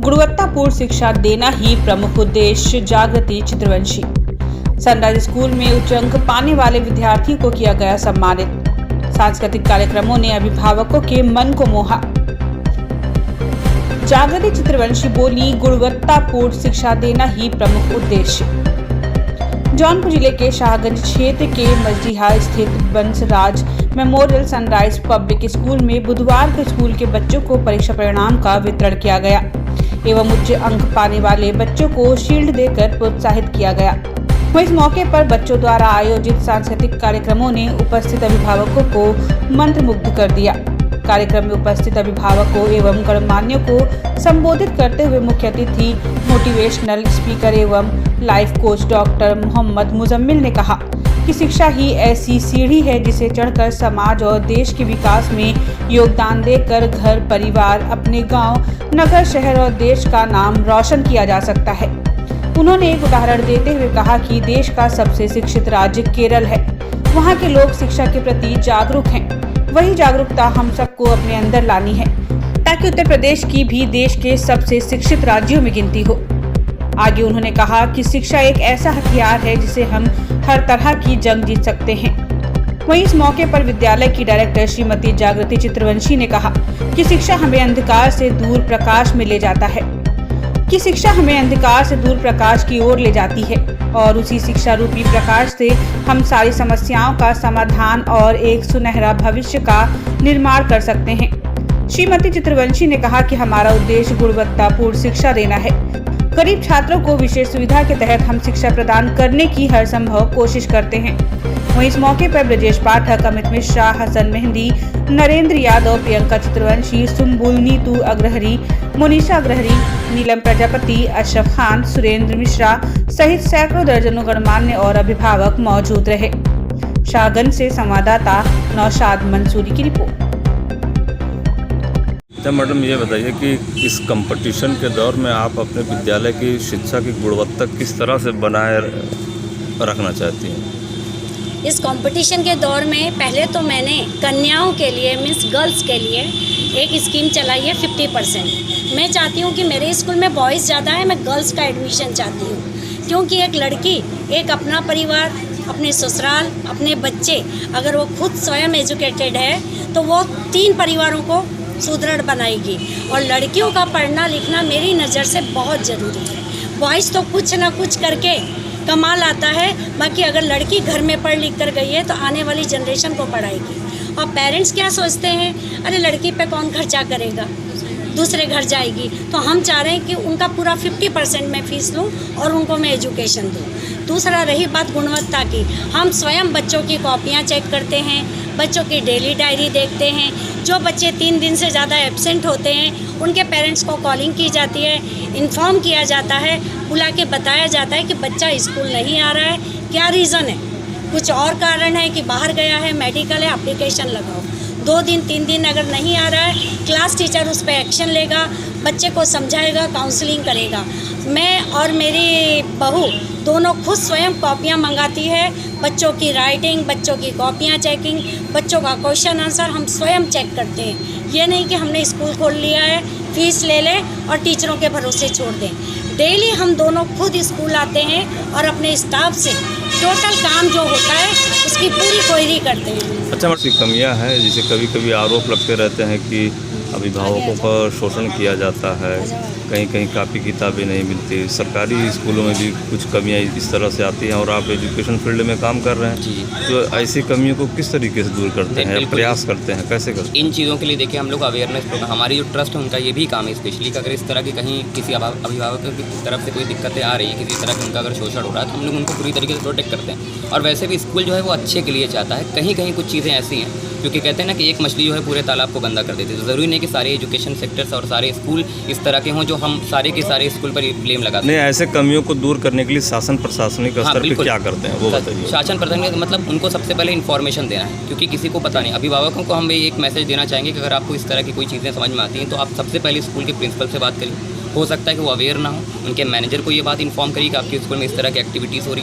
गुणवत्तापूर्ण शिक्षा देना ही प्रमुख उद्देश्य। जागृति चित्रवंशी। सनराइज स्कूल में उच्च अंक पाने वाले विद्यार्थियों को किया गया सम्मानित। सांस्कृतिक कार्यक्रमों ने अभिभावकों के मन को मोहा। जागृति चित्रवंशी बोली, गुणवत्तापूर्ण शिक्षा देना ही प्रमुख उद्देश्य। जौनपुर जिले के शाहगंज क्षेत्र के मजडीहा स्थित Bansraj memorial sunrise public school में बुधवार को स्कूल के बच्चों को परीक्षा परिणाम का वितरण किया गया एवं उच्च अंक पाने वाले बच्चों को शील्ड देकर प्रोत्साहित किया गया। वहीं इस मौके पर बच्चों द्वारा आयोजित सांस्कृतिक कार्यक्रमों ने उपस्थित अभिभावकों को मंत्रमुग्ध कर दिया। कार्यक्रम में उपस्थित अभिभावकों एवं गणमान्यों को संबोधित करते हुए मुख्य अतिथि मोटिवेशनल स्पीकर एवं life coach doctor Mohammed Muzammil ने कहा कि शिक्षा ही ऐसी सीढ़ी है जिसे चढ़कर समाज और देश के विकास में योगदान देकर घर, परिवार, अपने गांव, नगर, शहर और देश का नाम रोशन किया जा सकता है। उन्होंने एक उदाहरण देते हुए कहा कि देश का सबसे शिक्षित राज्य केरल है। वहाँ के लोग शिक्षा के प्रति जागरूक हैं। वही जागरूकता हम सबको अपने अंदर लानी है ताकि उत्तर प्रदेश की भी देश के सबसे शिक्षित राज्यों में गिनती हो। आगे उन्होंने कहा कि शिक्षा एक ऐसा हथियार है जिसे हम हर तरह की जंग जीत सकते हैं। वहीं इस मौके पर विद्यालय की डायरेक्टर श्रीमती जागृति चित्रवंशी ने कहा कि शिक्षा हमें अंधकार से दूर प्रकाश में ले जाता है, कि शिक्षा हमें अंधकार से दूर प्रकाश की ओर ले जाती है और उसी शिक्षा रूपी प्रकाश से हम सारी समस्याओं का समाधान और एक सुनहरा भविष्य का निर्माण कर सकते हैं। श्रीमती चित्रवंशी ने कहा कि हमारा उद्देश्य गुणवत्तापूर्ण शिक्षा देना है। गरीब छात्रों को विशेष सुविधा के तहत हम शिक्षा प्रदान करने की हर संभव कोशिश करते हैं। वहीं इस मौके पर ब्रजेश पाठक, अमित मिश्रा, हसन मेहंदी, नरेंद्र यादव, प्रियंका चित्रवंशी, सुम्बुल, नीतू अग्रहरी, मोनिशा अग्रहरी, नीलम प्रजापति, अशरफ खान, सुरेंद्र मिश्रा सहित सैकड़ों दर्जनों गणमान्य और अभिभावक मौजूद रहे। शाहगंज से संवाददाता नौशाद मंसूरी की रिपोर्ट। अच्छा मैडम, ये बताइए कि इस कंपटीशन के दौर में आप अपने विद्यालय की शिक्षा की गुणवत्ता किस तरह से बनाए रखना चाहती हैं? इस कंपटीशन के दौर में पहले तो मैंने कन्याओं के लिए मीन्स गर्ल्स के लिए एक स्कीम चलाई है 50%। मैं चाहती हूँ कि मेरे स्कूल में बॉयज़ ज़्यादा है, मैं गर्ल्स का एडमिशन चाहती हूँ, क्योंकि एक लड़की एक अपना परिवार, अपने ससुराल, अपने बच्चे, अगर वो खुद स्वयं एजुकेटेड है तो वो 3 परिवारों को सुदृढ़ बनाएगी। और लड़कियों का पढ़ना लिखना मेरी नज़र से बहुत ज़रूरी है। बॉयज़ तो कुछ ना कुछ करके कमाल आता है, बाकी अगर लड़की घर में पढ़ लिख कर गई है तो आने वाली जनरेशन को पढ़ाएगी। और पेरेंट्स क्या सोचते हैं, अरे लड़की पे कौन खर्चा करेगा, दूसरे घर जाएगी। तो हम चाह रहे हैं कि उनका पूरा 50% मैं फ़ीस लूँ और उनको मैं एजुकेशन दूँ। दूसरा रही बात गुणवत्ता की, हम स्वयं बच्चों की कॉपियाँ चेक करते हैं, बच्चों की डेली डायरी देखते हैं। जो बच्चे 3 दिन से ज़्यादा एब्सेंट होते हैं उनके पेरेंट्स को कॉलिंग की जाती है, इन्फॉर्म किया जाता है, बुला के बताया जाता है कि बच्चा स्कूल नहीं आ रहा है, क्या रीज़न है, कुछ और कारण है कि बाहर गया है, मेडिकल है, एप्लीकेशन लगाओ। 2 दिन 3 दिन अगर नहीं आ रहा है, क्लास टीचर उस पर एक्शन लेगा, बच्चे को समझाएगा, काउंसलिंग करेगा। मैं और मेरी बहू दोनों खुद स्वयं कॉपियाँ मंगाती है, बच्चों की राइटिंग, बच्चों की कॉपियाँ चेकिंग, बच्चों का क्वेश्चन आंसर हम स्वयं चेक करते हैं। ये नहीं कि हमने स्कूल खोल लिया है, फीस ले लें और टीचरों के भरोसे छोड़ दें। डेली हम दोनों खुद स्कूल आते हैं और अपने स्टाफ से टोटल काम जो होता है उसकी पूरी क्वेरी करते हैं। अच्छा, ऐसी कमियां हैं जिसे कभी कभी आरोप लगते रहते हैं कि अभिभावकों पर शोषण किया जाता है, कहीं कहीं कापी किताबें नहीं मिलती। सरकारी स्कूलों में भी कुछ कमियां इस तरह से आती हैं और आप एजुकेशन फील्ड में काम कर रहे हैं, तो ऐसी कमियों को किस तरीके से दूर करते हैं, प्रयास करते हैं, कैसे करते हैं? इन चीज़ों के लिए देखिए हम लोग अवेयरनेस प्रोग्राम, हमारी जो ट्रस्ट है उनका ये भी काम है स्पेशली कि अगर इस तरह की कहीं किसी अभिभावक की तरफ से कोई दिक्कतें आ रही है, किसी तरह की उनका अगर शोषण हो रहा है तो हम लोग उनको पूरी तरीके से प्रोटेक्ट करते हैं। और वैसे भी स्कूल जो है वो अच्छे के लिए चाहता है। कहीं कहीं कुछ चीज़ें ऐसी हैं क्योंकि कहते हैं ना कि एक मछली जो है पूरे तालाब को गंदा कर देती है। तो ज़रूरी नहीं कि सारे एजुकेशन सेक्टर्स और सारे स्कूल इस तरह के हों जो हम सारे के सारे स्कूल पर ब्लेम लगाते हैं। नहीं, ऐसे कमियों को दूर करने के लिए शासन प्रशासनिक स्तर पर क्या करते हैं वो बताइए। शासन प्रशासन मतलब उनको सबसे पहले इन्फॉर्मेशन देना है, क्योंकि किसी को पता नहीं। अभिभावकों को हम एक मैसेज देना चाहेंगे कि अगर आपको इस तरह की कोई चीज़ें समझ में आती हैं तो आप सबसे पहले स्कूल के प्रिंसिपल से बात करिए। हो सकता है कि वो अवेयर ना हो, उनके मैनेजर को ये बात इन्फॉर्म करिए कि आपके स्कूल में इस तरह की एक्टिविटीज़ हो रही है।